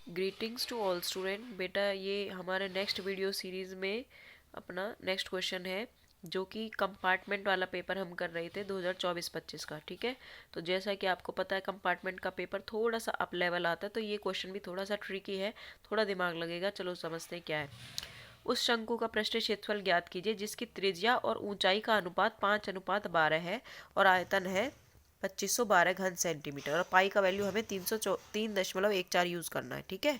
Greetings to all student. बेटा ये हमारे नेक्स्ट वीडियो सीरीज़ में अपना नेक्स्ट क्वेश्चन है, जो कि कंपार्टमेंट वाला पेपर हम कर रहे थे 2024-25 का। ठीक है, तो जैसा कि आपको पता है कंपार्टमेंट का पेपर थोड़ा सा अप लेवल आता है, तो ये क्वेश्चन भी थोड़ा सा ट्रिकी है, थोड़ा दिमाग लगेगा। चलो समझते हैं क्या है। उस शंकु का पृष्ठीय क्षेत्रफल ज्ञात कीजिए जिसकी त्रिज्या और ऊंचाई का अनुपात 5:12 है और आयतन है 2512 घन सेंटीमीटर, और पाई का वैल्यू हमें 303.14 यूज़ करना है। ठीक है,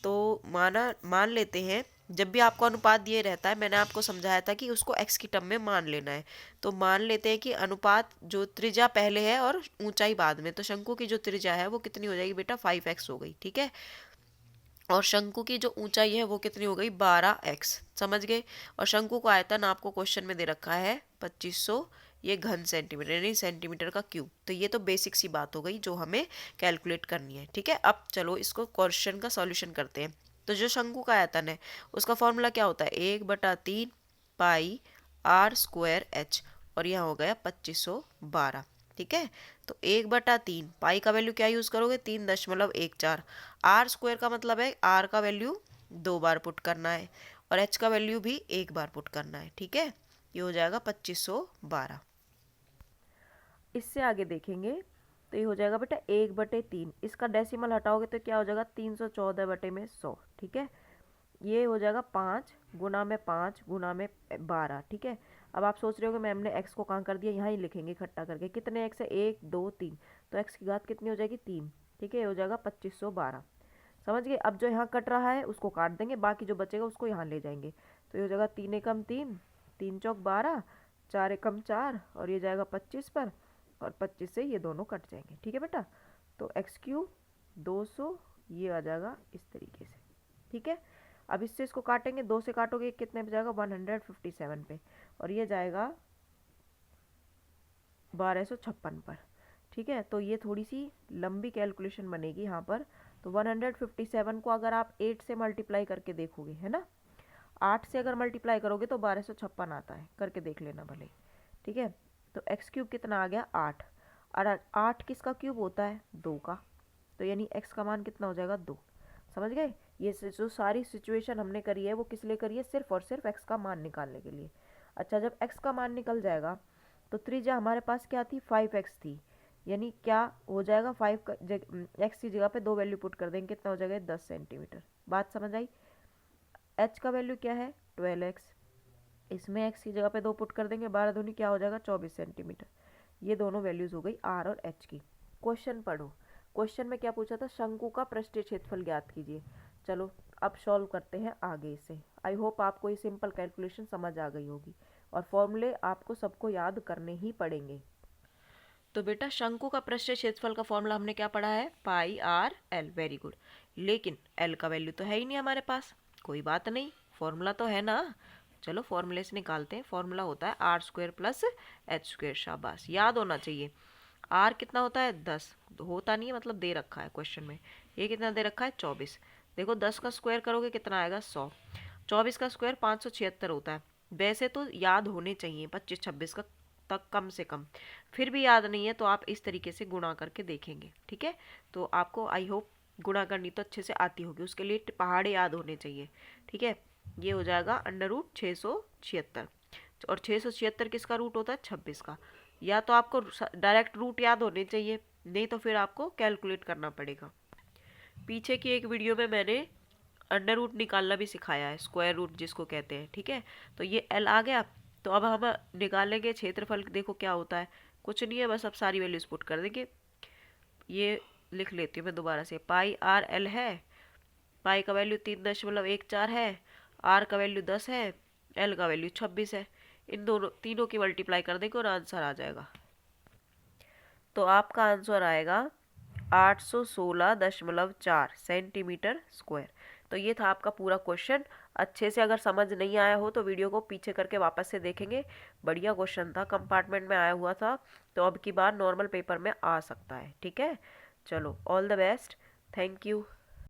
तो मान लेते हैं जब भी आपको अनुपात दिए रहता है, मैंने आपको समझाया था कि उसको x की टर्म में मान लेना है। तो मान लेते हैं कि अनुपात जो त्रिज्या पहले है और ऊंचाई बाद में, तो शंकु की जो त्रिज्या है वो कितनी हो जाएगी बेटा, 5x हो गई। ठीक है, और शंकु की जो ऊंचाई है वो कितनी हो गई, 12x। समझ गए। और शंकु का आयतन आपको क्वेश्चन में दे रखा है 2500, ये घन सेंटीमीटर यानी सेंटीमीटर का क्यूब। तो ये तो बेसिक सी बात हो गई जो हमें कैलकुलेट करनी है। ठीक है, अब चलो इसको क्वेश्चन का सॉल्यूशन करते हैं। तो जो शंकु का आयतन है उसका फॉर्मूला क्या होता है, 1/3 पाई आर स्क्वायर एच, और यहाँ हो गया 2512। ठीक है, तो 1/3 पाई का वैल्यू क्या यूज करोगे, 3.14। आर स्क्वायर का मतलब है आर का वैल्यू 2 बार पुट करना है और एच का वैल्यू भी 1 बार पुट करना है। ठीक है, ये हो जाएगा 2512। इससे आगे देखेंगे तो ये हो जाएगा बेटा 1/3, इसका डेसिमल हटाओगे तो क्या हो जाएगा, 314/100। ठीक है, ये हो जाएगा 5 गुना में 5 गुना में 12। ठीक है, अब आप सोच रहे हो कि मैम ने x को कहाँ कर दिया, यहाँ ही लिखेंगे इकट्ठा करके। कितने x है, 1 2 3, तो x की घात कितनी हो जाएगी, 3। ठीक है, ये हो जाएगा 2512। समझ गए। अब जो यहाँ कट रहा है उसको काट देंगे, बाकी जो बचेगा उसको यहाँ ले जाएंगे। तो ये हो जाएगा 3 एकम 3, 3 चौक 12, 4 एकम 4, और ये जाएगा 25 पर, और 25 से ये दोनों कट जाएंगे। ठीक है बेटा, तो x³ 200 ये आ जाएगा इस तरीके से। ठीक है, अब इससे इसको काटेंगे, 2 से काटोगे कितने पे जाएगा, 157 पे, और ये जाएगा 1256 पर। ठीक है, तो ये थोड़ी सी लंबी कैलकुलेशन बनेगी यहाँ पर। तो 157 को अगर आप 8 से मल्टीप्लाई करके देखोगे, है ना, 8 से अगर मल्टीप्लाई करोगे तो 1256 आता है, करके देख लेना भले। ठीक है, तो x³ कितना आ गया, 8, और 8 किसका क्यूब होता है, 2 का, तो यानी x का मान कितना हो जाएगा, 2। समझ गए। ये जो सारी सिचुएशन हमने करी है वो किस लिए करी है, सिर्फ और सिर्फ x का मान निकालने के लिए। अच्छा, जब x का मान निकल जाएगा तो त्रिज्या हमारे पास क्या थी, 5x थी, यानी क्या हो जाएगा, 5 x की जगह पे 2 वैल्यू पुट कर देंगे, कितना हो जाएगा, 10 सेंटीमीटर। बात समझ आई। h का वैल्यू क्या है, 12x, इसमें x की जगह पे 2 पुट कर देंगे, 12 दूनी क्या हो जाएगा, 24 सेंटीमीटर। ये दोनों वैल्यूज हो गई r और h की। क्वेश्चन पढ़ो। क्वेश्चन में क्या पूछा था, शंकु का पृष्ठीय क्षेत्रफल ज्ञात कीजिए। चलो अब सॉल्व करते हैं आगे से। आई होप आपको ये सिंपल कैलकुलेशन समझ आ गई होगी, और फॉर्मूले आपको सबको याद करने ही पड़ेंगे। तो बेटा शंकु का पृष्ठीय क्षेत्रफल का फॉर्मूला हमने क्या पढ़ा है, पाई आर एल। Very good. लेकिन एल का वैल्यू तो है ही नहीं हमारे पास। कोई बात नहीं, फॉर्मूला तो है ना। चलो फॉर्मूले से निकालते हैं। फॉर्मूला होता है R square plus H square. शाबाश, याद होना चाहिए। आर कितना होता है, 10 होता नहीं है, मतलब दे रखा है क्वेश्चन में। ये कितना दे रखा है, 24। देखो 10 का स्क्वायर करोगे कितना आएगा, 100। 24 का स्क्वायर 576 होता है। वैसे तो याद होने चाहिए 25 26 का तक कम से कम, फिर भी याद नहीं है तो आप इस तरीके से गुणा करके देखेंगे। ठीक है, तो आपको आई होप गुणा करनी तो अच्छे से आती होगी, उसके लिए पहाड़े याद होने चाहिए। ठीक है, ये हो जाएगा √676, और 676 किसका रूट होता है, 26 का। या तो आपको डायरेक्ट रूट याद होने चाहिए, नहीं तो फिर आपको कैलकुलेट करना पड़ेगा। पीछे की एक वीडियो में मैंने अंडर रूट निकालना भी सिखाया है, स्क्वायर रूट जिसको कहते हैं। ठीक है, तो ये एल आ गया। तो अब हम निकालेंगे क्षेत्रफल। देखो क्या होता है, कुछ नहीं है, बस अब सारी वैल्यूज पुट कर देंगे। ये लिख लेती हूँ मैं दोबारा से, पाई आर एल है। पाई का वैल्यू 3.14 है, आर का वैल्यू 10 है, एल का वैल्यू 26 है। इन दोनों तीनों की मल्टीप्लाई कर देंगे और आंसर आ जाएगा। तो आपका आंसर आएगा 816.4 सेंटीमीटर स्क्वायर। तो ये था आपका पूरा क्वेश्चन। अच्छे से अगर समझ नहीं आया हो तो वीडियो को पीछे करके वापस से देखेंगे। बढ़िया क्वेश्चन था, कंपार्टमेंट में आया हुआ था, तो अब की बार नॉर्मल पेपर में आ सकता है। ठीक है, चलो all the best, thank you.